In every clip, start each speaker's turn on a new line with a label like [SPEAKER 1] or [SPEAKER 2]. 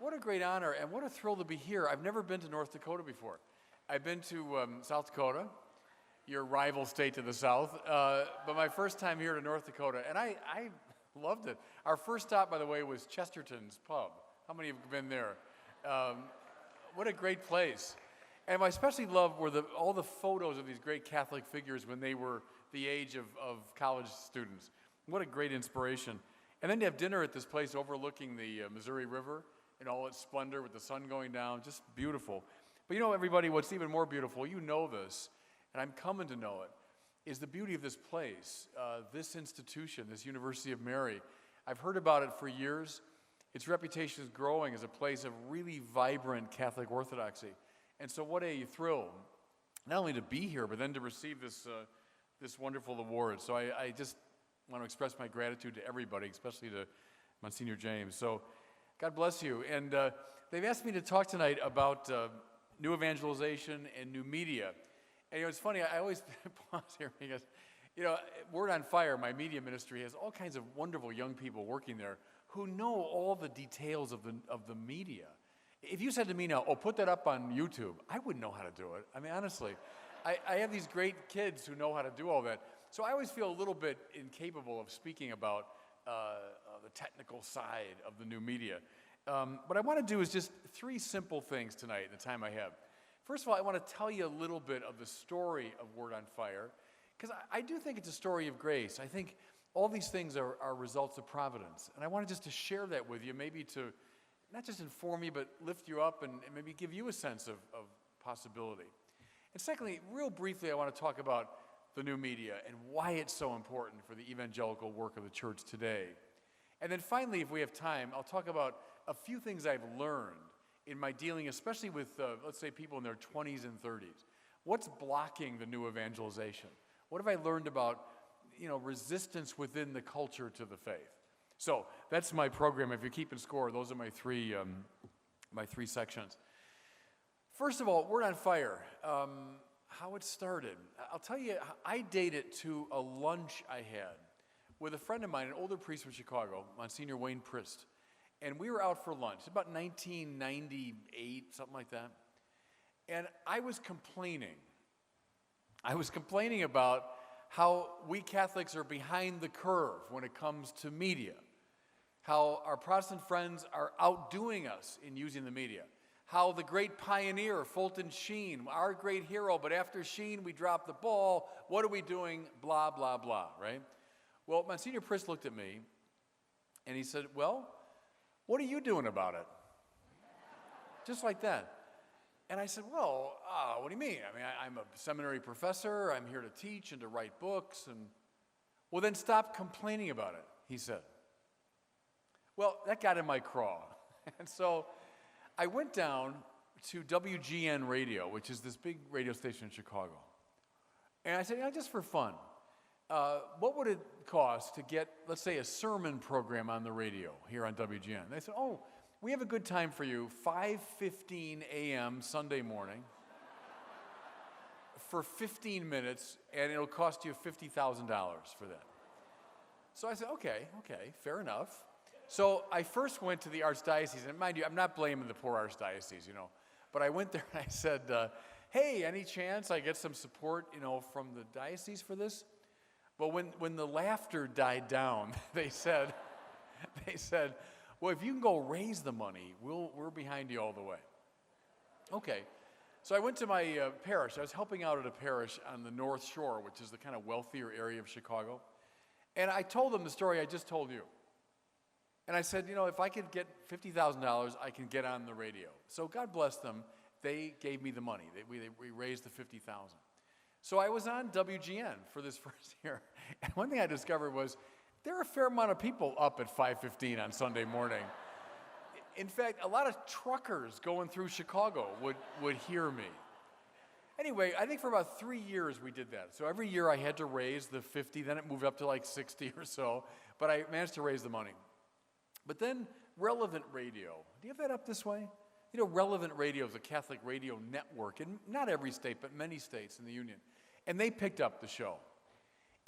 [SPEAKER 1] What a great honor and what a thrill to be here. I've never been to North Dakota before. I've been to South Dakota, your rival state to the south, but my first time here to North Dakota, and I loved it. Our first stop, by the way, was Chesterton's Pub. How many have been there? What a great place. And I especially love were all the photos of these great Catholic figures when they were the age of college students. What a great inspiration. And then to have dinner at this place overlooking the Missouri River in all its splendor with the sun going down, just beautiful. But you know, everybody, what's even more beautiful, you know this, and I'm coming to know it, is the beauty of this place, this institution, this University of Mary. I've heard about it for years. Its reputation is growing as a place of really vibrant Catholic orthodoxy. And so what a thrill, not only to be here, but then to receive this wonderful award. So I just want to express my gratitude to everybody, especially to Monsignor James. So God bless you. And they've asked me to talk tonight about new evangelization and new media. And you know, it's funny, I always pause here because, you know, Word on Fire, my media ministry, has all kinds of wonderful young people working there who know all the details of the media. If you said to me now, oh, put that up on YouTube, I wouldn't know how to do it. I mean, honestly, I have these great kids who know how to do all that. So I always feel a little bit incapable of speaking about the technical side of the new media. What I want to do is just three simple things tonight in the time I have. First of all, I want to tell you a little bit of the story of Word on Fire, because I do think it's a story of grace. I think all these things are results of providence. And I wanted just to share that with you, maybe to not just inform you, but lift you up and maybe give you a sense of possibility. And secondly, real briefly, I want to talk about the new media and why it's so important for the evangelical work of the church today. And then finally, if we have time, I'll talk about a few things I've learned in my dealing, especially with, let's say, people in their 20s and 30s. What's blocking the new evangelization? What have I learned about, you know, resistance within the culture to the faith? So that's my program. If you're keeping score, those are my three sections. First of all, Word on Fire, how it started. I'll tell you, I date it to a lunch I had with a friend of mine, an older priest from Chicago, Monsignor Wayne Prist. And we were out for lunch, about 1998, something like that. And I was complaining. About how we Catholics are behind the curve when it comes to media. How our Protestant friends are outdoing us in using the media. How the great pioneer, Fulton Sheen, our great hero, but after Sheen, we dropped the ball. What are we doing? Blah, blah, blah, right? Well, Monsignor Prist looked at me, and he said, well, what are you doing about it? Just like that. And I said, well, what do you mean? I mean, I'm a seminary professor. I'm here to teach and to write books. And well, then stop complaining about it, he said. Well, that got in my craw. And so I went down to WGN Radio, which is this big radio station in Chicago. And I said, you know, just for fun, what would it cost to get, let's say, a sermon program on the radio here on WGN? And they said, oh, we have a good time for you, 5:15 a.m. Sunday morning for 15 minutes, and it'll cost you $50,000 for that. So I said, okay, fair enough. So I first went to the Archdiocese, and mind you, I'm not blaming the poor Archdiocese, you know, but I went there and I said, hey, any chance I get some support, you know, from the diocese for this? But when the laughter died down, they said, well, if you can go raise the money, we're behind you all the way. Okay, so I went to my parish. I was helping out at a parish on the North Shore, which is the kind of wealthier area of Chicago. And I told them the story I just told you. And I said, you know, if I could get $50,000, I can get on the radio. So God bless them. They gave me the money. We raised the $50,000. So I was on WGN for this first year. And one thing I discovered was there are a fair amount of people up at 5:15 on Sunday morning. In fact, a lot of truckers going through Chicago would hear me. Anyway, I think for about 3 years we did that. So every year I had to raise the 50, then it moved up to like 60 or so, but I managed to raise the money. But then Relevant Radio, do you have that up this way? You know, Relevant Radio is a Catholic radio network in not every state, but many states in the Union. And they picked up the show.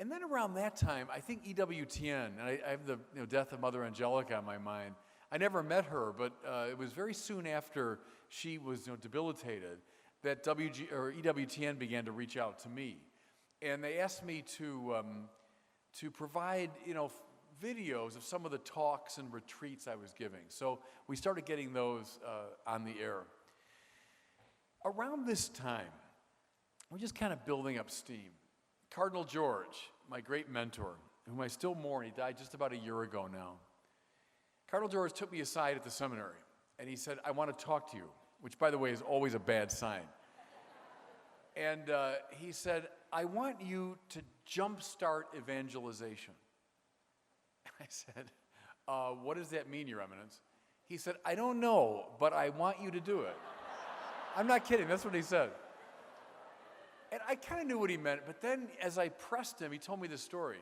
[SPEAKER 1] And then around that time, I think EWTN, and I have the death of Mother Angelica on my mind, I never met her, but it was very soon after she was debilitated that EWTN began to reach out to me. And they asked me to provide, videos of some of the talks and retreats I was giving. So we started getting those on the air. Around this time, we're just kind of building up steam. Cardinal George, my great mentor, whom I still mourn, he died just about a year ago now. Cardinal George took me aside at the seminary, and he said, I want to talk to you, which, by the way, is always a bad sign. And he said, I want you to jumpstart evangelization. I said, what does that mean, Your Eminence? He said, I don't know, but I want you to do it. I'm not kidding, that's what he said. And I kind of knew what he meant, but then as I pressed him, he told me this story.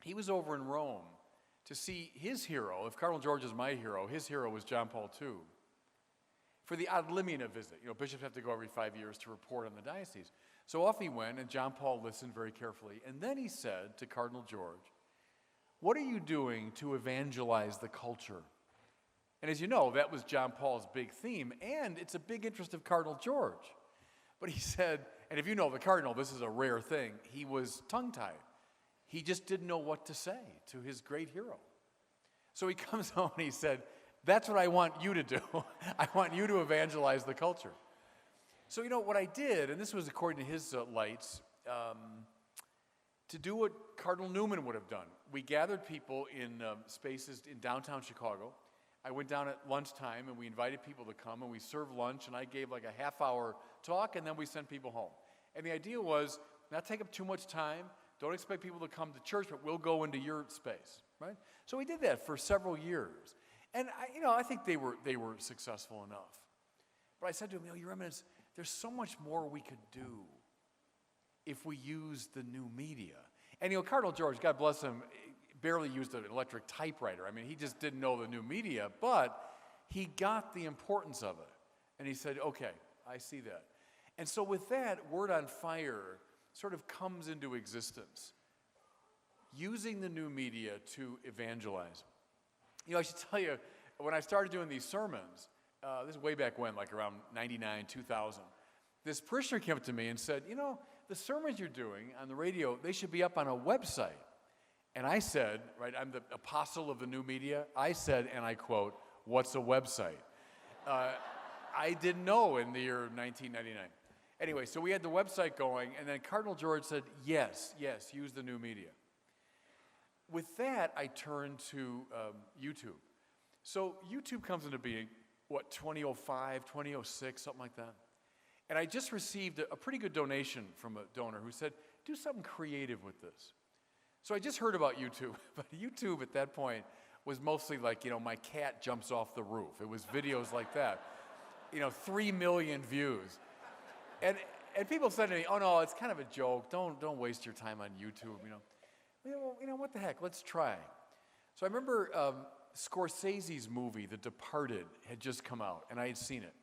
[SPEAKER 1] He was over in Rome to see his hero. If Cardinal George is my hero, his hero was John Paul II. For the ad limina visit. Bishops have to go every 5 years to report on the diocese. So off he went, and John Paul listened very carefully. And then he said to Cardinal George, what are you doing to evangelize the culture? And as you know, that was John Paul's big theme, and it's a big interest of Cardinal George. But he said, and if you know the Cardinal, this is a rare thing, he was tongue-tied. He just didn't know what to say to his great hero. So he comes home and he said, that's what I want you to do. I want you to evangelize the culture. So what I did, and this was according to his lights, to do what Cardinal Newman would have done. We gathered people in spaces in downtown Chicago. I went down at lunchtime and we invited people to come and we served lunch and I gave like a half-hour talk and then we sent people home. And the idea was not take up too much time. Don't expect people to come to church, but we'll go into your space, right? So we did that for several years. And I think they were successful enough. But I said to him, Your Eminence, there's so much more we could do if we use the new media. And Cardinal George, God bless him, barely used an electric typewriter. I mean, he just didn't know the new media, but he got the importance of it. And he said, okay, I see that. And so with that, Word on Fire sort of comes into existence, using the new media to evangelize. I should tell you, when I started doing these sermons, this is way back when, like around 99, 2000, this parishioner came up to me and said, the sermons you're doing on the radio, they should be up on a website. And I said, right, I'm the apostle of the new media. I said, and I quote, what's a website? I didn't know in the year 1999. Anyway, so we had the website going, and then Cardinal George said, yes, use the new media. With that, I turned to YouTube. So YouTube comes into being, 2005, 2006, something like that. And I just received a pretty good donation from a donor who said, do something creative with this. So I just heard about YouTube, but YouTube at that point was mostly like, my cat jumps off the roof. It was videos like that, 3 million views. And people said to me, oh no, it's kind of a joke. Don't waste your time on YouTube, what the heck, let's try. So I remember Scorsese's movie, The Departed, had just come out, and I had seen it.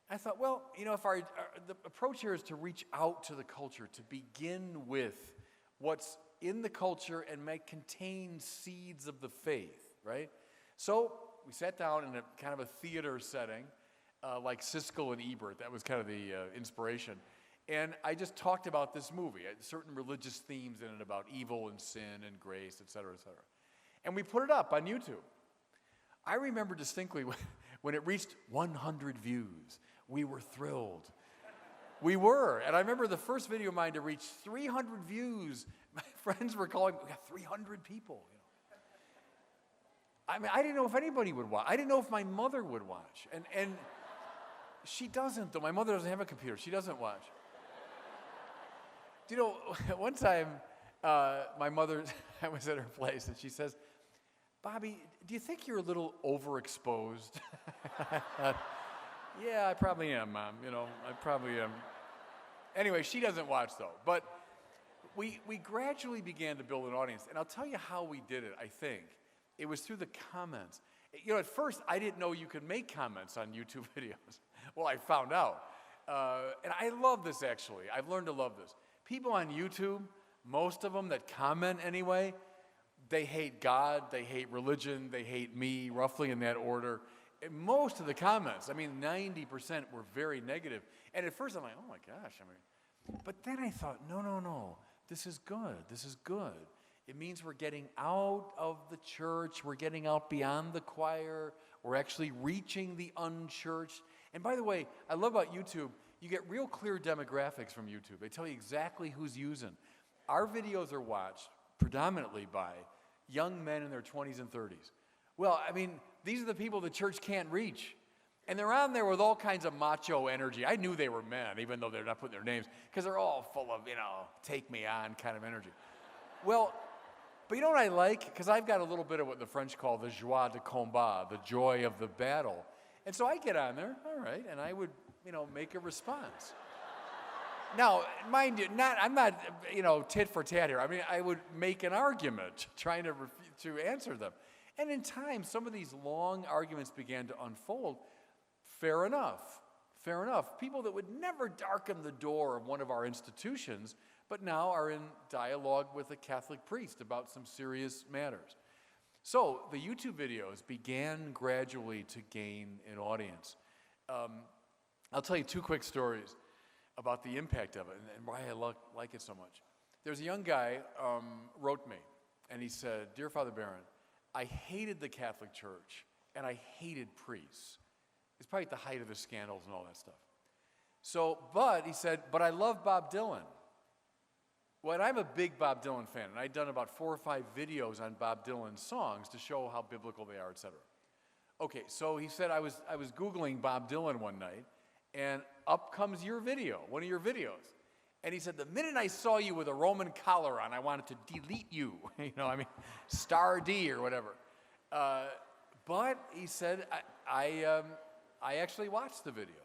[SPEAKER 1] I thought, well, if the approach here is to reach out to the culture, to begin with what's in the culture and might contain seeds of the faith, right? So we sat down in a kind of a theater setting, like Siskel and Ebert. That was kind of the inspiration. And I just talked about this movie, certain religious themes in it about evil and sin and grace, et cetera, et cetera. And we put it up on YouTube. I remember distinctly when it reached 100 views, we were thrilled. We were. And I remember the first video of mine to reach 300 views. My friends were calling, we got 300 people. I mean, I didn't know if anybody would watch. I didn't know if my mother would watch. And she doesn't, though. My mother doesn't have a computer. She doesn't watch. One time, my mother, I was at her place, and she says, Bobby, do you think you're a little overexposed? Yeah, I probably am, Mom. I probably am. Anyway, she doesn't watch, though. But we gradually began to build an audience. And I'll tell you how we did it, I think. It was through the comments. At first, I didn't know you could make comments on YouTube videos. Well, I found out. And I love this, actually. I've learned to love this. People on YouTube, most of them that comment anyway, they hate God, they hate religion, they hate me, roughly in that order. And most of the comments, 90% were very negative. And at first I'm like, oh my gosh, but then I thought, no, this is good, this is good. It means we're getting out of the church, we're getting out beyond the choir, we're actually reaching the unchurched. And by the way, I love about YouTube, you get real clear demographics from YouTube. They tell you exactly who's using. Our videos are watched predominantly by young men in their 20s and 30s. Well, these are the people the church can't reach. And they're on there with all kinds of macho energy. I knew they were men, even though they're not putting their names, because they're all full of, take me on kind of energy. Well, but you know what I like? Because I've got a little bit of what the French call the joie de combat, the joy of the battle. And so I get on there, all right, and I would, make a response. Now, mind you, I'm not, tit for tat here. I would make an argument trying to answer them. And in time, some of these long arguments began to unfold. Fair enough. People that would never darken the door of one of our institutions, but now are in dialogue with a Catholic priest about some serious matters. So the YouTube videos began gradually to gain an audience. I'll tell you two quick stories about the impact of it and why I like it so much. There's a young guy wrote me, and he said, "Dear Father Barron, I hated the Catholic Church, and I hated priests." It's probably at the height of the scandals and all that stuff. But he said, "But I love Bob Dylan." Well, and I'm a big Bob Dylan fan, and I'd done about 4 or 5 videos on Bob Dylan songs to show how biblical they are, etc. Okay, so he said, I was Googling Bob Dylan one night, and up comes your video, one of your videos. And he said, "The minute I saw you with a Roman collar on, I wanted to delete you." Star D or whatever. But he said, I actually watched the video,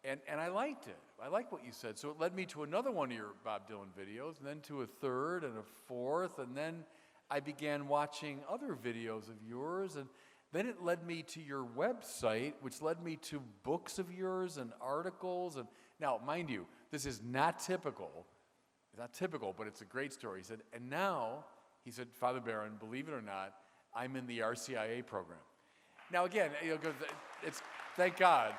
[SPEAKER 1] and I liked it. I like what you said. So it led me to another one of your Bob Dylan videos, and then to a third and a fourth, and then I began watching other videos of yours, and then it led me to your website, which led me to books of yours and articles. And now, mind you, this is not typical. It's not typical, but it's a great story. He said, and now, he said, "Father Barron, believe it or not, I'm in the RCIA program." Now again, it's thank God,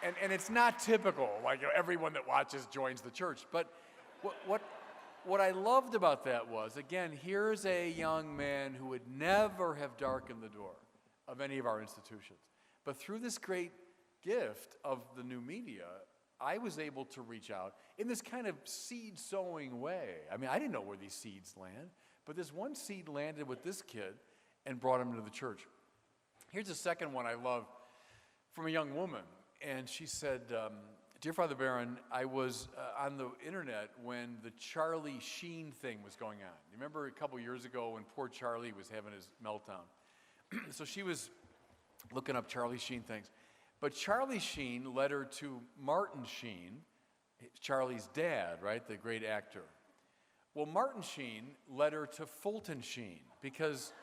[SPEAKER 1] and it's not typical. Like everyone that watches joins the church. But what I loved about that was, again, here's a young man who would never have darkened the door of any of our institutions, but through this great gift of the new media, I was able to reach out in this kind of seed-sowing way. I didn't know where these seeds land, but this one seed landed with this kid and brought him to the church. Here's a second one I love from a young woman, and she said, "Dear Father Barron, I was on the internet when the Charlie Sheen thing was going on. You remember a couple years ago when poor Charlie was having his meltdown?" So she was looking up Charlie Sheen things. But Charlie Sheen led her to Martin Sheen, Charlie's dad, right, the great actor. Well, Martin Sheen led her to Fulton Sheen, because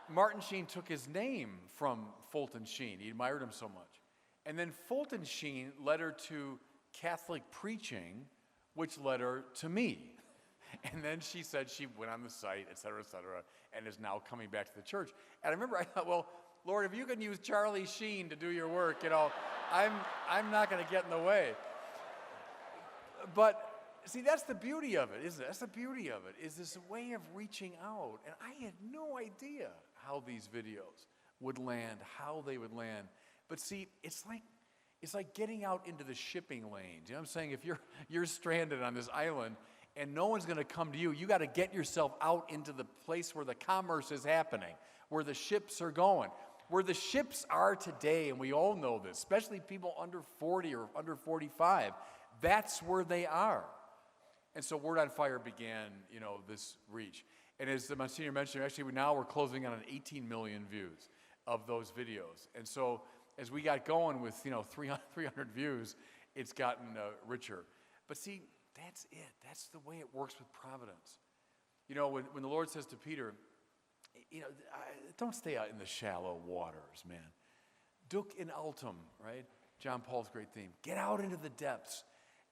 [SPEAKER 1] Martin Sheen took his name from Fulton Sheen. He admired him so much. And then Fulton Sheen led her to Catholic preaching, which led her to me. And then she said she went on the site, et cetera, and is now coming back to the church. And I remember I thought, well, Lord, if you can use Charlie Sheen to do your work, I'm not going to get in the way. But see, that's the beauty of it, isn't it? That's the beauty of it, is this way of reaching out. And I had no idea how these videos would land, how they would land. But see, it's like getting out into the shipping lanes. You know what I'm saying? If you're stranded on this island and no one's going to come to you, you got to get yourself out into the place where the commerce is happening, where the ships are going, where the ships are today, and we all know this, especially people under 40 or under 45. That's where they are. And so Word on Fire began, this reach. And as the Monsignor mentioned, actually we're closing on 18 million views of those videos. And so as we got going with 300 views, it's gotten richer. But see, that's it. That's the way it works with providence. When the Lord says to Peter, don't stay out in the shallow waters, man. Duc in altum, right? John Paul's great theme. Get out into the depths.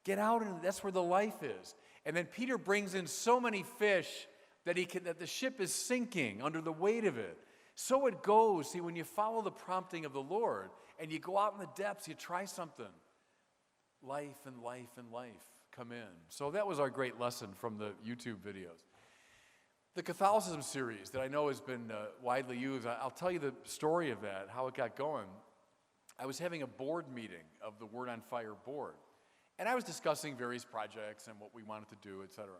[SPEAKER 1] That's where the life is. And then Peter brings in so many fish, that the ship is sinking under the weight of it. So it goes. See, when you follow the prompting of the Lord and you go out in the depths, you try something. Life and life and life come in. So that was our great lesson from the YouTube videos. The Catholicism series that I know has been widely used, I'll tell you the story of that, how it got going. I was having a board meeting of the Word on Fire board, and I was discussing various projects and what we wanted to do, et cetera.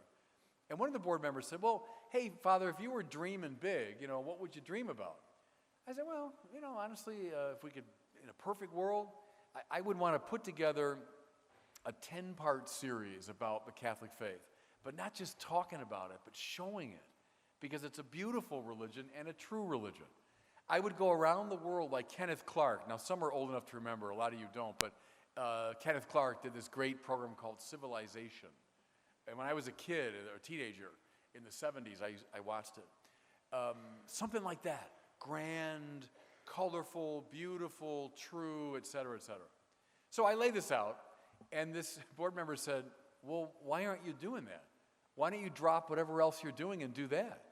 [SPEAKER 1] And one of the board members said, well, hey, Father, if you were dreaming big, what would you dream about? I said, well, honestly, if we could, in a perfect world, I would want to put together a 10-part series about the Catholic faith, but not just talking about it, but showing it, because it's a beautiful religion and a true religion. I would go around the world like Kenneth Clark. Now, some are old enough to remember, a lot of you don't, but Kenneth Clark did this great program called Civilization. And when I was a kid, or a teenager, in the 70s, I watched it. Something like that. Grand, colorful, beautiful, true, et cetera, et cetera. So I laid this out, and this board member said, well, why aren't you doing that? Why don't you drop whatever else you're doing and do that?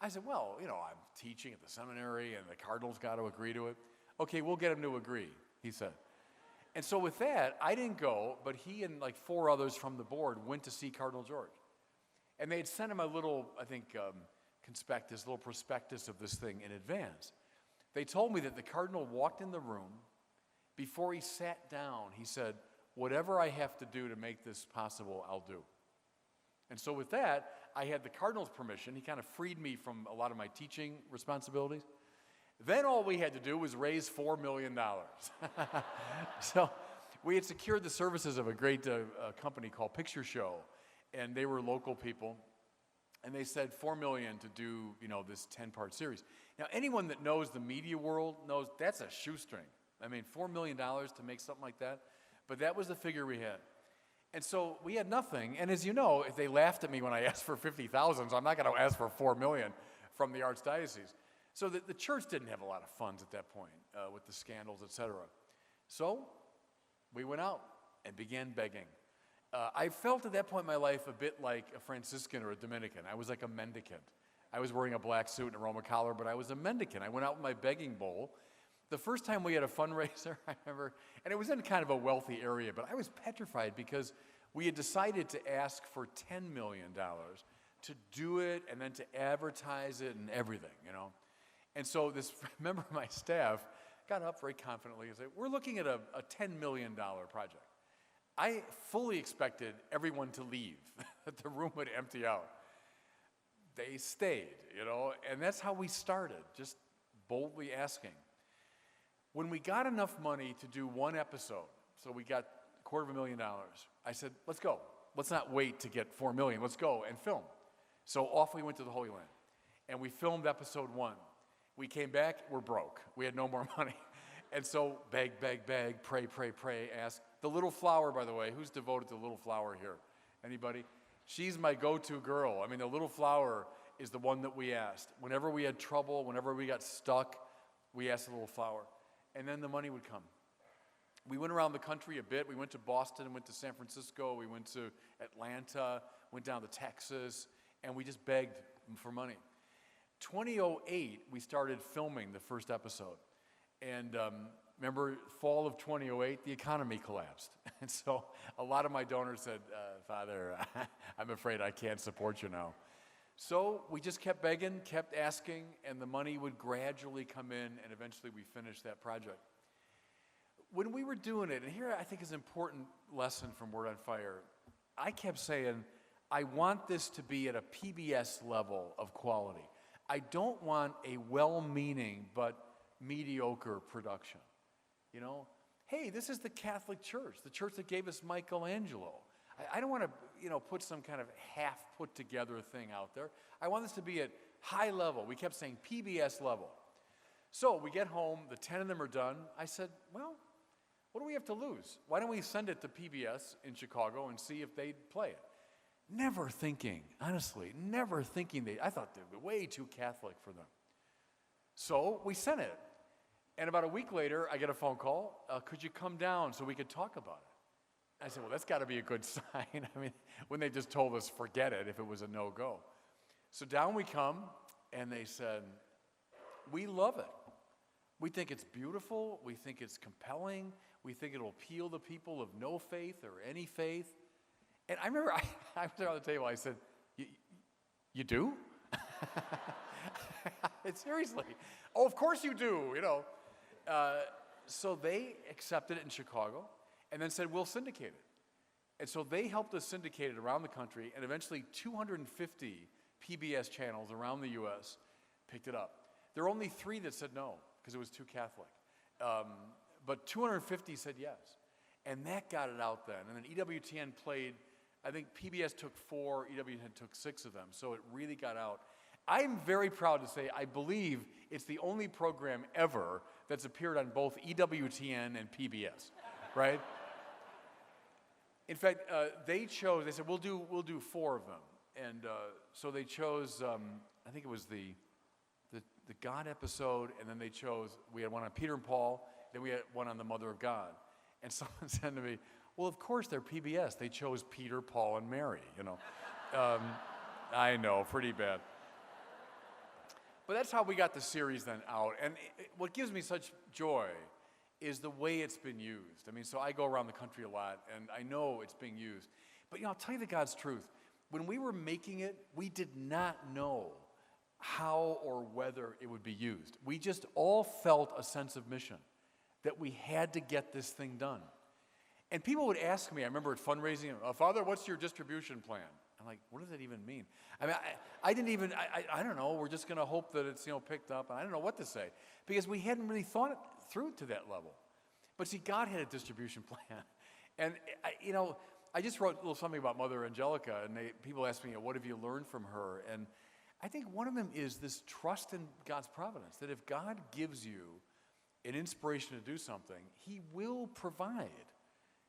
[SPEAKER 1] I said, well, I'm teaching at the seminary, and the cardinal's got to agree to it. Okay, we'll get him to agree, he said. And so with that, I didn't go, but he and like 4 others from the board went to see Cardinal George. And they had sent him a little, I think, little prospectus of this thing in advance. They told me that the cardinal walked in the room. Before he sat down, he said, whatever I have to do to make this possible, I'll do. And so with that, I had the cardinal's permission. He kind of freed me from a lot of my teaching responsibilities. Then all we had to do was raise $4 million. So we had secured the services of a great company called Picture Show, and they were local people. And they said $4 million to do, this 10-part series. Now, anyone that knows the media world knows that's a shoestring. I mean, $4 million to make something like that. But that was the figure we had. And so we had nothing. And as you know, if they laughed at me when I asked for $50,000, so I'm not going to ask for $4 million from the Archdiocese. So the church didn't have a lot of funds at that point with the scandals, et cetera. So we went out and began begging. I felt at that point in my life a bit like a Franciscan or a Dominican. I was like a mendicant. I was wearing a black suit and a Roman collar, but I was a mendicant. I went out with my begging bowl. The first time we had a fundraiser, I remember, and it was in kind of a wealthy area, but I was petrified because we had decided to ask for $10 million to do it and then to advertise it and everything, And so this member of my staff got up very confidently and said, we're looking at a $10 million project. I fully expected everyone to leave, that the room would empty out. They stayed, and that's how we started, just boldly asking. When we got enough money to do one episode, so we got $250,000, I said, let's go. Let's not wait to get $4 million. Let's go and film. So off we went to the Holy Land, and we filmed episode 1. We came back, we're broke. We had no more money. And so beg, pray, ask. The little flower, by the way, who's devoted to the little flower here? Anybody? She's my go-to girl. I mean, the little flower is the one that we asked. Whenever we had trouble, whenever we got stuck, we asked the little flower. And then the money would come. We went around the country a bit. We went to Boston, went to San Francisco, we went to Atlanta, went down to Texas, and we just begged for money. 2008, we started filming the first episode. And remember, fall of 2008, the economy collapsed. And so a lot of my donors said, Father, I'm afraid I can't support you now. So we just kept begging, kept asking, and the money would gradually come in, and eventually we finished that project. When we were doing it, and here I think is an important lesson from Word on Fire, I kept saying, I want this to be at a PBS level of quality. I don't want a well-meaning but mediocre production. Hey, this is the Catholic Church, the church that gave us Michelangelo. I don't want to, put some kind of half put together thing out there. I want this to be at high level. We kept saying PBS level. So we get home, the 10 of them are done. I said, well, what do we have to lose? Why don't we send it to PBS in Chicago and see if they'd play it? Never thinking, honestly, I thought they'd be way too Catholic for them. So we sent it. And about a week later, I get a phone call, could you come down so we could talk about it? I said, well, that's got to be a good sign. I mean, when they just told us, forget it, if it was a no-go. So down we come, and they said, we love it. We think it's beautiful. We think it's compelling. We think it'll appeal to people of no faith or any faith. And I remember I was there on the table. I said, you do? Seriously. Oh, of course you do, you know. So they accepted it in Chicago and then said, we'll syndicate it. And so they helped us syndicate it around the country, and eventually 250 PBS channels around the U.S. picked it up. There were only 3 that said no, because it was too Catholic. But 250 said yes. And that got it out then. And then EWTN played, I think PBS took 4, EWTN took 6 of them. So it really got out. I'm very proud to say I believe it's the only program ever that's appeared on both EWTN and PBS, right? In fact, they said, we'll do 4 of them. And so they chose, I think it was the God episode, and then we had one on Peter and Paul, then we had one on the Mother of God. And someone said to me, well, of course they're PBS. They chose Peter, Paul, and Mary, you know. I know, pretty bad. But that's how we got the series then out. And what gives me such joy is the way it's been used. I mean, so I go around the country a lot, and I know it's being used. But, you know, I'll tell you the God's truth. When we were making it, we did not know how or whether it would be used. We just all felt a sense of mission, that we had to get this thing done. And people would ask me, I remember at fundraising, Father, what's your distribution plan? I'm like, what does that even mean? I mean, I don't know. We're just going to hope that it's, you know, picked up. And I don't know what to say, because we hadn't really thought it through to that level. But see, God had a distribution plan. And, you know, I just wrote a little something about Mother Angelica, and people ask me, what have you learned from her? And I think one of them is this trust in God's providence, that if God gives you an inspiration to do something, he will provide.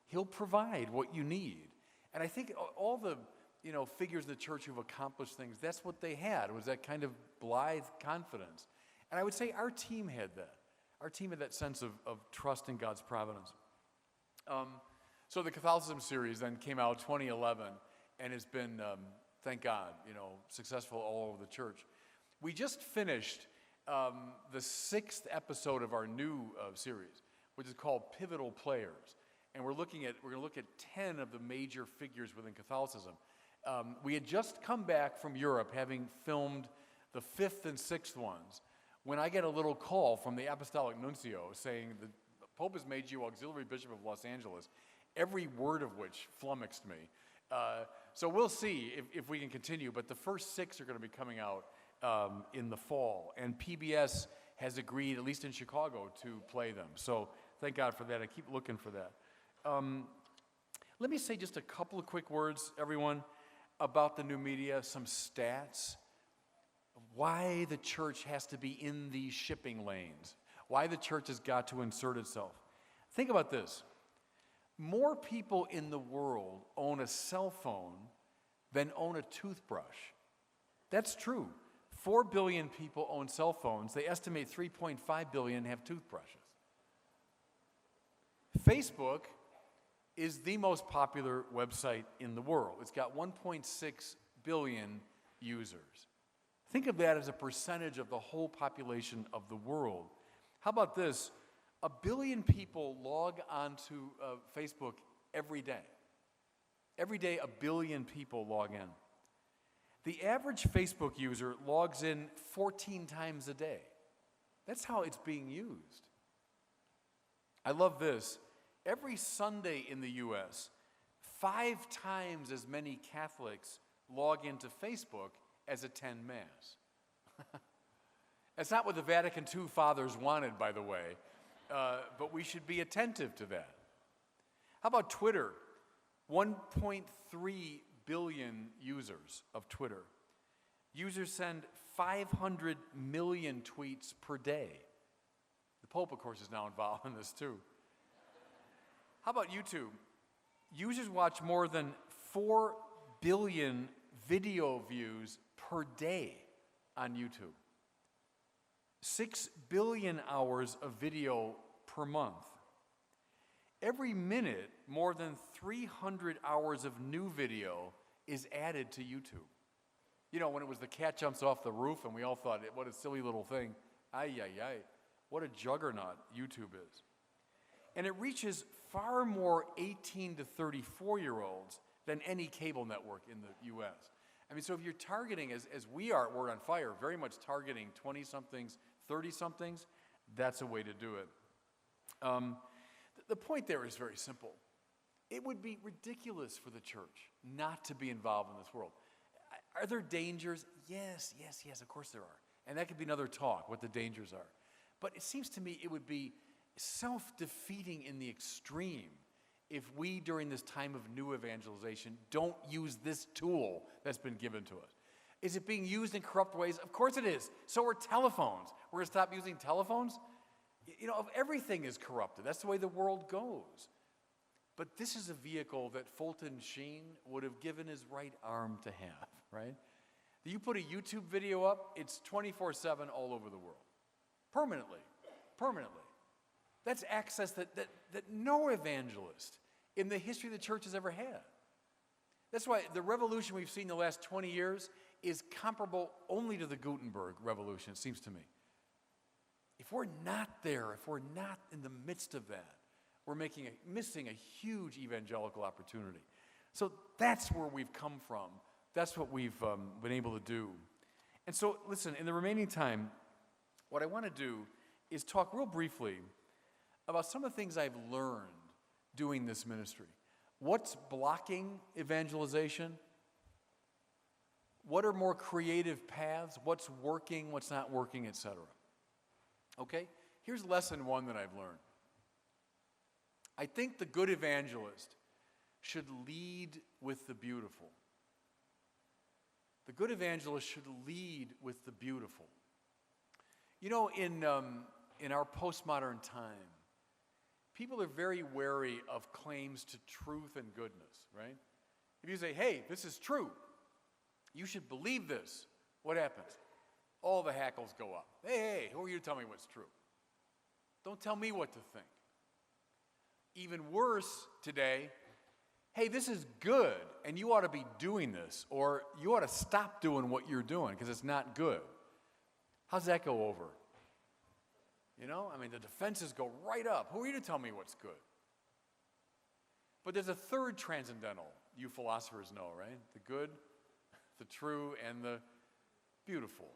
[SPEAKER 1] He'll provide what you need. And I think all the, you know, figures in the church who've accomplished things, that's what they had, was that kind of blithe confidence. And I would say our team had that. Our team had that sense of trust in God's providence. So the Catholicism series then came out 2011 and has been, thank God, you know, successful all over the church. We just finished the 6th episode of our new series, which is called Pivotal Players. And we're going to look at 10 of the major figures within Catholicism. We had just come back from Europe, having filmed the 5th and 6th ones, when I get a little call from the Apostolic Nuncio saying the Pope has made you Auxiliary Bishop of Los Angeles, every word of which flummoxed me. So we'll see if we can continue, but the first 6 are going to be coming out in the fall, and PBS has agreed, at least in Chicago, to play them. So thank God for that. I keep looking for that. Let me say just a couple of quick words, everyone, about the new media, some stats, why the church has to be in these shipping lanes, why the church has got to insert itself. Think about this. More people in the world own a cell phone than own a toothbrush. That's true. 4 billion people own cell phones. They estimate 3.5 billion have toothbrushes. Facebook is the most popular website in the world. It's got 1.6 billion users. Think of that as a percentage of the whole population of the world. How about this? 1 billion people log onto Facebook every day. Every day, 1 billion people log in. The average Facebook user logs in 14 times a day. That's how it's being used. I love this. Every Sunday in the U.S., 5 times as many Catholics log into Facebook as attend Mass. That's not what the Vatican II fathers wanted, by the way, but we should be attentive to that. How about Twitter? 1.3 billion users of Twitter. Users send 500 million tweets per day. The Pope, of course, is now involved in this too. How about YouTube? Users watch more than 4 billion video views per day on YouTube. 6 billion hours of video per month. Every minute, more than 300 hours of new video is added to YouTube. You know, when it was the cat jumps off the roof and we all thought, what a silly little thing. Ay, ay, ay. What a juggernaut YouTube is. And it reaches far more 18 to 34-year-olds than any cable network in the U.S. I mean, so if you're targeting, as we are at Word on Fire, very much targeting 20-somethings, 30-somethings, that's a way to do it. The point there is very simple. It would be ridiculous for the church not to be involved in this world. Are there dangers? Yes, of course there are. And that could be another talk, what the dangers are. But it seems to me it would be self-defeating in the extreme if we, during this time of new evangelization, don't use this tool that's been given to us. Is it being used in corrupt ways? Of course it is. So are telephones. We're going to stop using telephones? You know, everything is corrupted. That's the way the world goes. But this is a vehicle that Fulton Sheen would have given his right arm to have, right? You put a YouTube video up, it's 24/7 all over the world. Permanently. That's access that no evangelist in the history of the church has ever had. That's why the revolution we've seen the last 20 years is comparable only to the Gutenberg revolution, it seems to me. If we're not there, if we're not in the midst of that, we're missing a huge evangelical opportunity. So that's where we've come from. That's what we've been able to do. And so, listen, in the remaining time, what I want to do is talk real briefly about some of the things I've learned doing this ministry. What's blocking evangelization? What are more creative paths? What's working, what's not working, etc. Okay? Here's lesson one that I've learned. I think the good evangelist should lead with the beautiful. The good evangelist should lead with the beautiful. You know, in our postmodern time, people are very wary of claims to truth and goodness, right? If you say, hey, this is true, you should believe this, what happens? All the hackles go up. Hey, who are you to tell me what's true? Don't tell me what to think. Even worse today, hey, this is good, and you ought to be doing this, or you ought to stop doing what you're doing because it's not good. How's that go over? You know, I mean, the defenses go right up. Who are you to tell me what's good? But there's a third transcendental, you philosophers know, right? The good, the true, and the beautiful.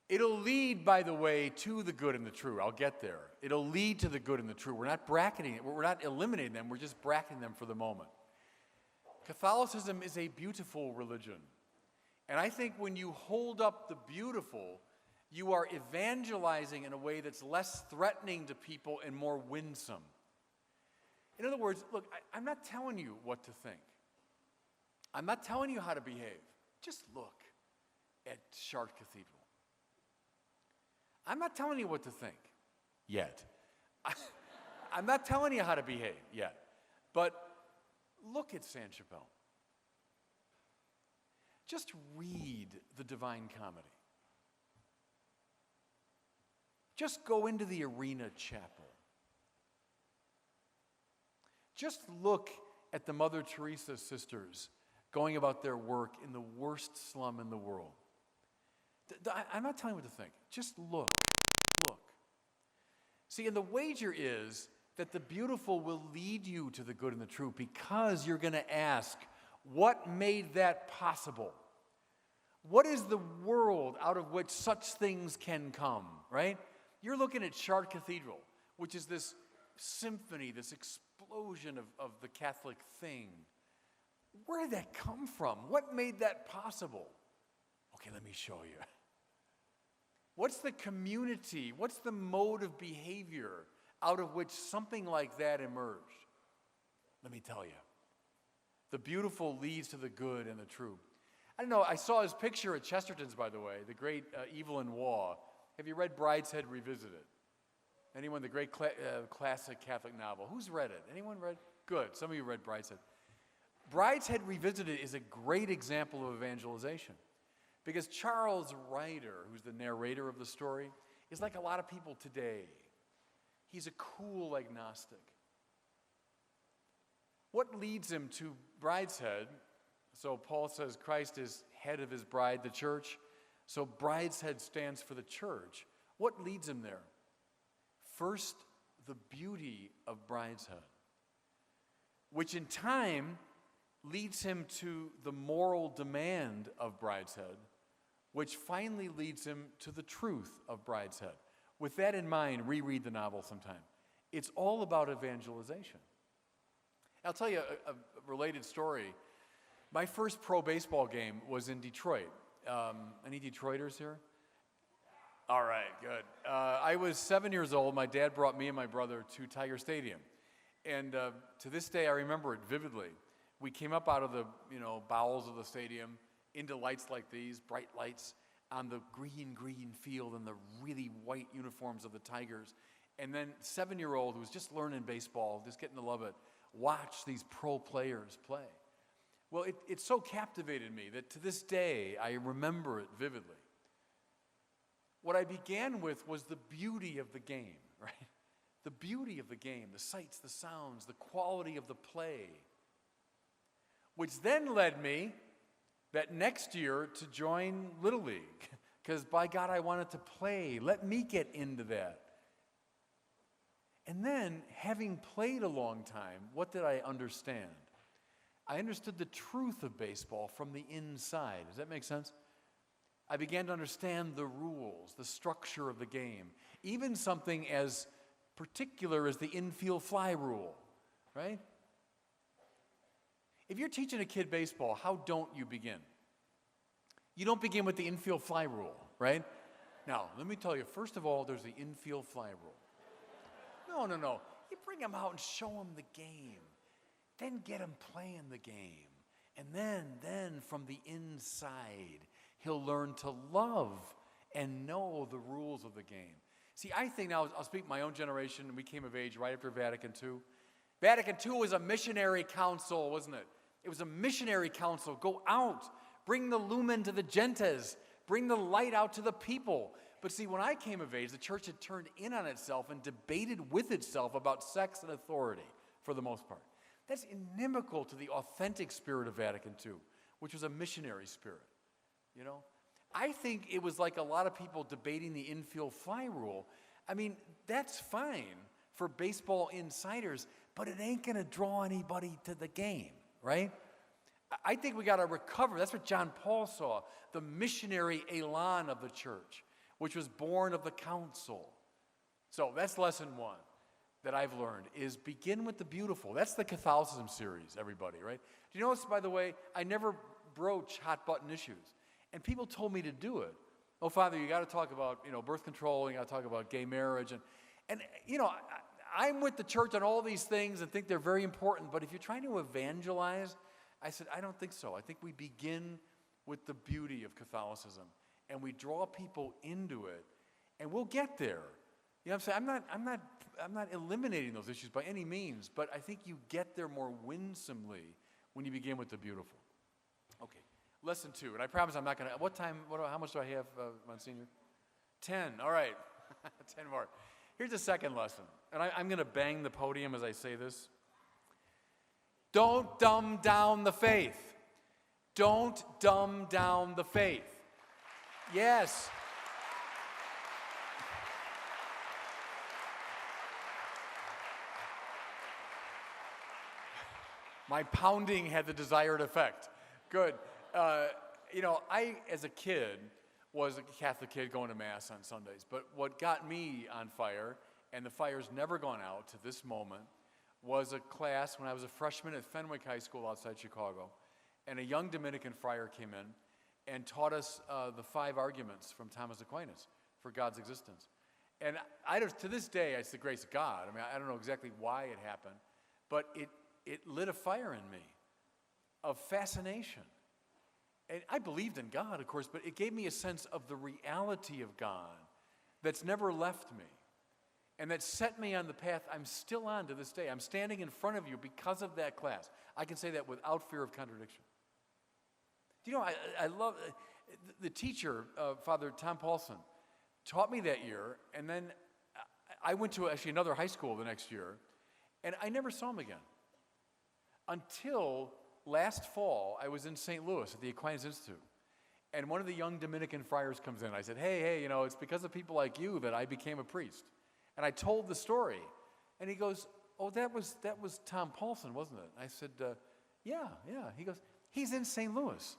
[SPEAKER 1] It'll lead, by the way, to the good and the true. I'll get there. It'll lead to the good and the true. We're not bracketing it. We're not eliminating them. We're just bracketing them for the moment. Catholicism is a beautiful religion. And I think when you hold up the beautiful, you are evangelizing in a way that's less threatening to people and more winsome. In other words, look, I'm not telling you what to think. I'm not telling you how to behave. Just look at Chartres Cathedral. I'm not telling you what to think yet. I'm not telling you how to behave yet. But look at Sainte-Chapelle. Just read the Divine Comedy. Just go into the Arena Chapel. Just look at the Mother Teresa sisters going about their work in the worst slum in the world. I'm not telling you what to think. Just look. Look. See, and the wager is that the beautiful will lead you to the good and the true because you're going to ask, what made that possible? What is the world out of which such things can come, right? You're looking at Chartres Cathedral, which is this symphony, this explosion of the Catholic thing. Where did that come from? What made that possible? Okay, let me show you. What's the community? What's the mode of behavior out of which something like that emerged? Let me tell you. The beautiful leads to the good and the true. I don't know, I saw his picture at Chesterton's, by the way, the great Evelyn Waugh. Have you read Brideshead Revisited? Anyone? The great classic Catholic novel. Who's read it? Anyone read? Good, some of you read Brideshead. Brideshead Revisited is a great example of evangelization. Because Charles Ryder, who's the narrator of the story, is like a lot of people today. He's a cool agnostic. What leads him to Brideshead? So Paul says Christ is head of his bride, the church. So brideshead stands for the church. What leads him there? First, the beauty of brideshead, which in time leads him to the moral demand of brideshead, which finally leads him to the truth of brideshead. With that in mind, reread the novel sometime. It's all about evangelization. I'll tell you a related story. My first pro baseball game was in Detroit. Any Detroiters here? All right, good. I was 7 years old. My dad brought me and my brother to Tiger Stadium. And to this day, I remember it vividly. We came up out of the bowels of the stadium into lights like these, bright lights, on the green field and the really white uniforms of the Tigers. And then 7-year-old who was just learning baseball, just getting to love it, watched these pro players play. Well, it so captivated me that to this day, I remember it vividly. What I began with was the beauty of the game, right? The beauty of the game, the sights, the sounds, the quality of the play, which then led me that next year to join Little League, because by God, I wanted to play. Let me get into that. And then, having played a long time, what did I understand? I understood the truth of baseball from the inside. Does that make sense? I began to understand the rules, the structure of the game, even something as particular as the infield fly rule, right? If you're teaching a kid baseball, how don't you begin? You don't begin with the infield fly rule, right? Now, let me tell you, first of all, there's the infield fly rule. No. You bring them out and show them the game. Then get him playing the game. And then from the inside, he'll learn to love and know the rules of the game. See, I think now, I'll speak my own generation, we came of age right after Vatican II. Vatican II was a missionary council, wasn't it? It was a missionary council. Go out, bring the Lumen to the gentes, bring the light out to the people. But see, when I came of age, the church had turned in on itself and debated with itself about sex and authority, for the most part. That's inimical to the authentic spirit of Vatican II, which was a missionary spirit, I think it was like a lot of people debating the infield fly rule. I mean, that's fine for baseball insiders, but it ain't going to draw anybody to the game, right? I think we got to recover. That's what John Paul saw, the missionary elan of the church, which was born of the council. So that's lesson one that I've learned, is begin with the beautiful. That's the Catholicism series, everybody, right? Do you notice, by the way, I never broach hot-button issues. And people told me to do it. Oh, Father, you got to talk about, birth control, you got to talk about gay marriage. And I'm with the church on all these things and think they're very important, but if you're trying to evangelize, I said, I don't think so. I think we begin with the beauty of Catholicism, and we draw people into it, and we'll get there. You know what I'm saying? I'm not eliminating those issues by any means, but I think you get there more winsomely when you begin with the beautiful. Okay, lesson 2, and I promise I'm not going to, how much do I have, Monsignor? 10, all right, 10 more. Here's the second lesson, and I'm going to bang the podium as I say this. Don't dumb down the faith. Don't dumb down the faith. Yes. My pounding had the desired effect. Good. I, as a kid, was a Catholic kid going to Mass on Sundays. But what got me on fire, and the fire's never gone out to this moment, was a class when I was a freshman at Fenwick High School outside Chicago. And a young Dominican friar came in and taught us the 5 arguments from Thomas Aquinas for God's existence. And to this day, it's the grace of God. I mean, I don't know exactly why it happened, but it lit a fire in me of fascination. And I believed in God, of course, but it gave me a sense of the reality of God that's never left me and that set me on the path I'm still on to this day. I'm standing in front of you because of that class. I can say that without fear of contradiction. Do you know, I love the teacher, Father Tom Paulson, taught me that year, and then I went to actually another high school the next year, and I never saw him again. Until last fall, I was in St. Louis at the Aquinas Institute. And one of the young Dominican friars comes in. I said, hey, it's because of people like you that I became a priest. And I told the story. And he goes, oh, that was Tom Paulson, wasn't it? I said, yeah. He goes, he's in St. Louis.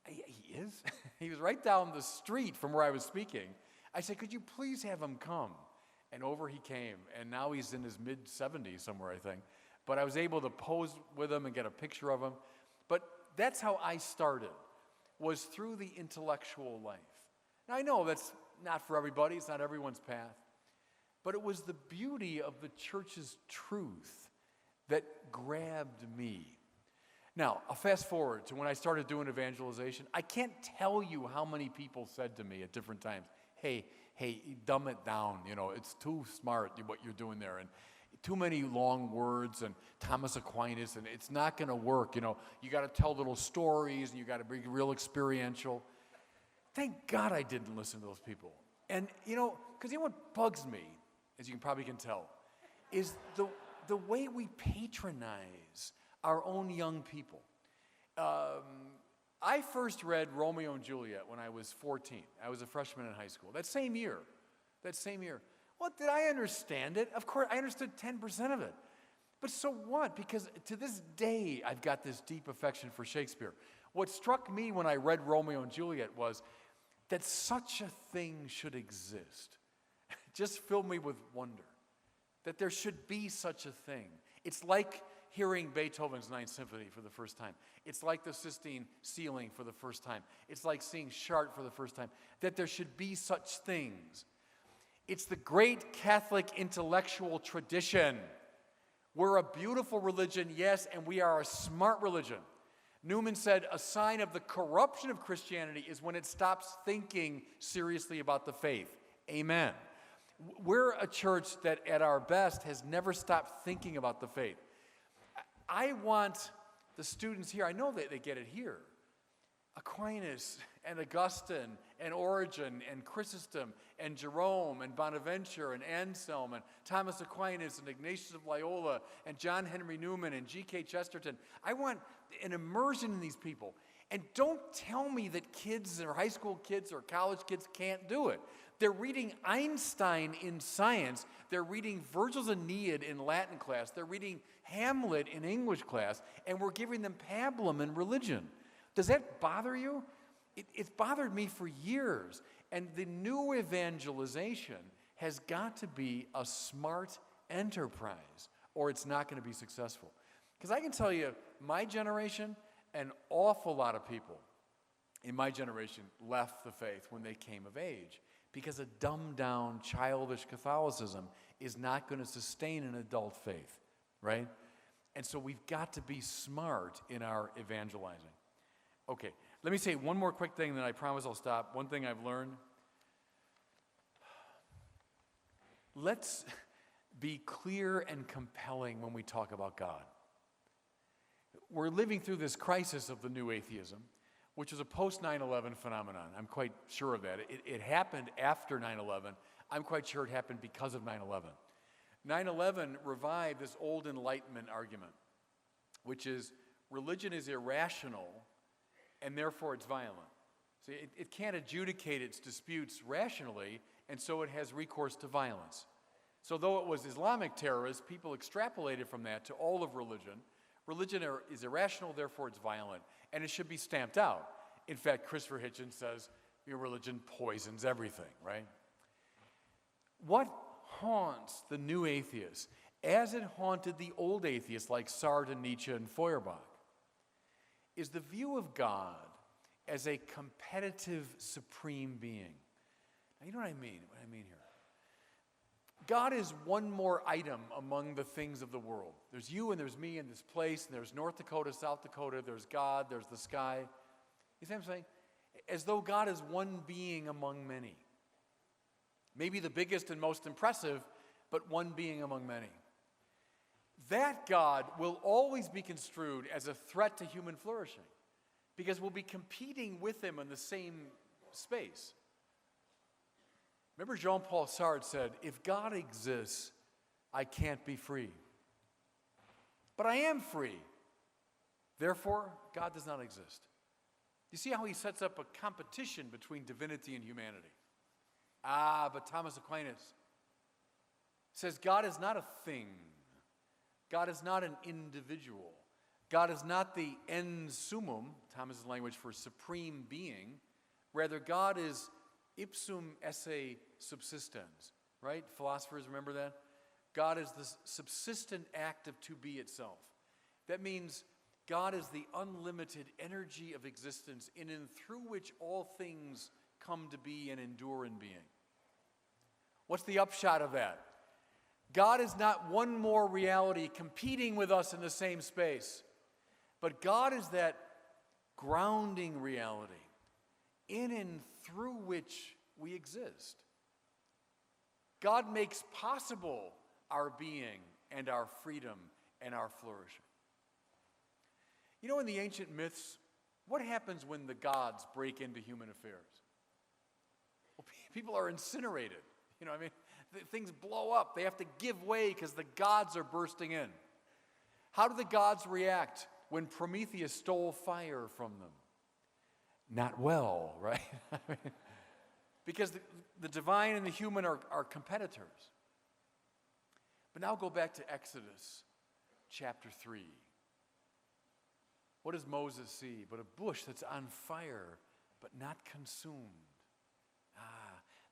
[SPEAKER 1] He is? He was right down the street from where I was speaking. I said, could you please have him come? And over he came. And now he's in his mid-70s somewhere, I think. But I was able to pose with him and get a picture of him. But that's how I started, was through the intellectual life. Now, I know that's not for everybody. It's not everyone's path. But it was the beauty of the church's truth that grabbed me. Now, I'll fast forward to when I started doing evangelization. I can't tell you how many people said to me at different times, hey, dumb it down. It's too smart what you're doing there. And too many long words and Thomas Aquinas, and it's not going to work. You got to tell little stories, and you got to be real experiential. Thank God I didn't listen to those people. And, because what bugs me, as you probably can tell, is the way we patronize our own young people. I first read Romeo and Juliet when I was 14. I was a freshman in high school. That same year. Well, did I understand it? Of course, I understood 10% of it. But so what? Because to this day, I've got this deep affection for Shakespeare. What struck me when I read Romeo and Juliet was that such a thing should exist. It just filled me with wonder that there should be such a thing. It's like hearing Beethoven's Ninth Symphony for the first time. It's like the Sistine ceiling for the first time. It's like seeing Chartres for the first time. That there should be such things. It's the great Catholic intellectual tradition. We're a beautiful religion, yes, and we are a smart religion. Newman said, a sign of the corruption of Christianity is when it stops thinking seriously about the faith. Amen. We're a church that at our best has never stopped thinking about the faith. I want the students here, I know that they get it here. Aquinas and Augustine and Origen and Chrysostom and Jerome and Bonaventure and Anselm and Thomas Aquinas and Ignatius of Loyola and John Henry Newman and G.K. Chesterton. I want an immersion in these people. And don't tell me that kids or high school kids or college kids can't do it. They're reading Einstein in science. They're reading Virgil's Aeneid in Latin class. They're reading Hamlet in English class. And we're giving them pablum in religion. Does that bother you? It's bothered me for years. And the new evangelization has got to be a smart enterprise, or it's not going to be successful. Because I can tell you, my generation, an awful lot of people in my generation left the faith when they came of age, because a dumbed-down, childish Catholicism is not going to sustain an adult faith, right? And so we've got to be smart in our evangelizing. Okay, let me say one more quick thing, then I promise I'll stop. One thing I've learned. Let's be clear and compelling when we talk about God. We're living through this crisis of the new atheism, which is a post-9/11 phenomenon. I'm quite sure of that. It happened after 9/11. I'm quite sure it happened because of 9/11. 9/11 revived this old Enlightenment argument, which is religion is irrational, and therefore it's violent. See, it can't adjudicate its disputes rationally, and so it has recourse to violence. So though it was Islamic terrorists, people extrapolated from that to all of religion. Religion is irrational, therefore it's violent, and it should be stamped out. In fact, Christopher Hitchens says, your religion poisons everything, right? What haunts the new atheists, as it haunted the old atheists like Sartre, Nietzsche, and Feuerbach, is the view of God as a competitive supreme being. Now, you know what I mean? What I mean here. God is one more item among the things of the world. There's you and there's me and this place, and there's North Dakota, South Dakota, there's God, there's the sky. You see what I'm saying? As though God is one being among many. Maybe the biggest and most impressive, but one being among many. That God will always be construed as a threat to human flourishing, because we'll be competing with him in the same space. Remember Jean-Paul Sartre said, if God exists, I can't be free. But I am free. Therefore, God does not exist. You see how he sets up a competition between divinity and humanity. But Thomas Aquinas says God is not a thing. God is not an individual. God is not the ens summum, Thomas's language for supreme being. Rather, God is ipsum esse subsistens, right? Philosophers remember that? God is the subsistent act of to be itself. That means God is the unlimited energy of existence in and through which all things come to be and endure in being. What's the upshot of that? God is not one more reality competing with us in the same space, but God is that grounding reality in and through which we exist. God makes possible our being and our freedom and our flourishing. You know, in the ancient myths, what happens when the gods break into human affairs? Well, people are incinerated. You know, things blow up. They have to give way because the gods are bursting in. How do the gods react when Prometheus stole fire from them? Not well, right? Because the divine and the human are competitors. But now go back to Exodus chapter 3. What does Moses see? But a bush that's on fire, but not consumed.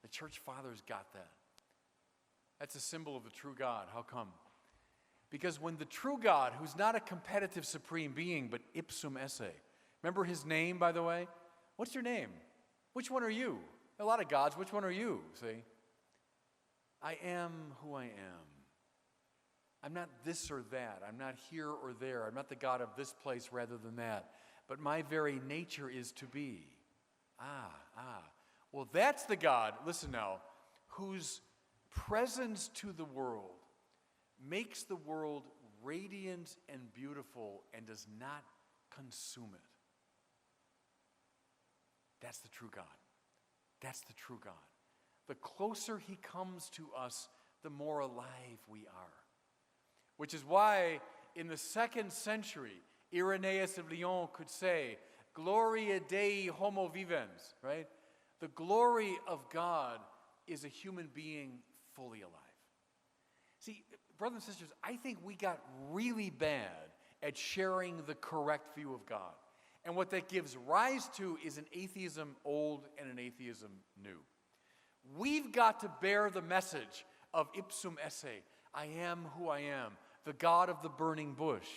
[SPEAKER 1] The church fathers got that. That's a symbol of the true God. How come? Because when the true God, who's not a competitive supreme being, but ipsum esse, remember his name, by the way? What's your name? Which one are you? A lot of gods, which one are you? See? I am who I am. I'm not this or that. I'm not here or there. I'm not the God of this place rather than that. But my very nature is to be. Well, that's the God, listen now, whose presence to the world makes the world radiant and beautiful and does not consume it. That's the true God. That's the true God. The closer he comes to us, the more alive we are. Which is why in the 2nd century, Irenaeus of Lyon could say, Gloria Dei homo vivens, right? The glory of God is a human being fully alive. See, brothers and sisters, I think we got really bad at sharing the correct view of God. And what that gives rise to is an atheism old and an atheism new. We've got to bear the message of ipsum esse, I am who I am, the God of the burning bush.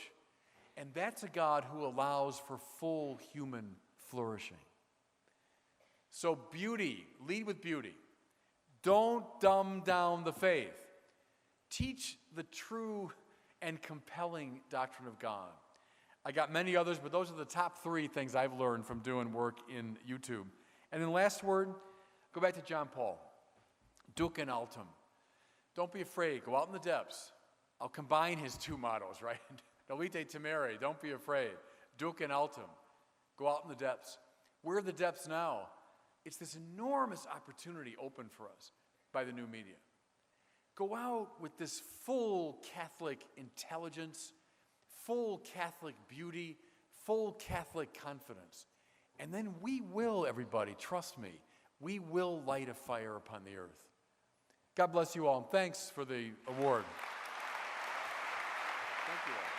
[SPEAKER 1] And that's a God who allows for full human flourishing. So beauty, lead with beauty. Don't dumb down the faith. Teach the true and compelling doctrine of God. I got many others, but those are the top 3 things I've learned from doing work in YouTube. And then last word, go back to John Paul. Duc in altum. Don't be afraid. Go out in the depths. I'll combine his 2 mottos, right? Nolite timere. Don't be afraid. Duc in altum. Go out in the depths. Where are the depths now? It's this enormous opportunity open for us by the new media. Go out with this full Catholic intelligence, full Catholic beauty, full Catholic confidence. And then we will, everybody, trust me, we will light a fire upon the earth. God bless you all, and thanks for the award. Thank you all.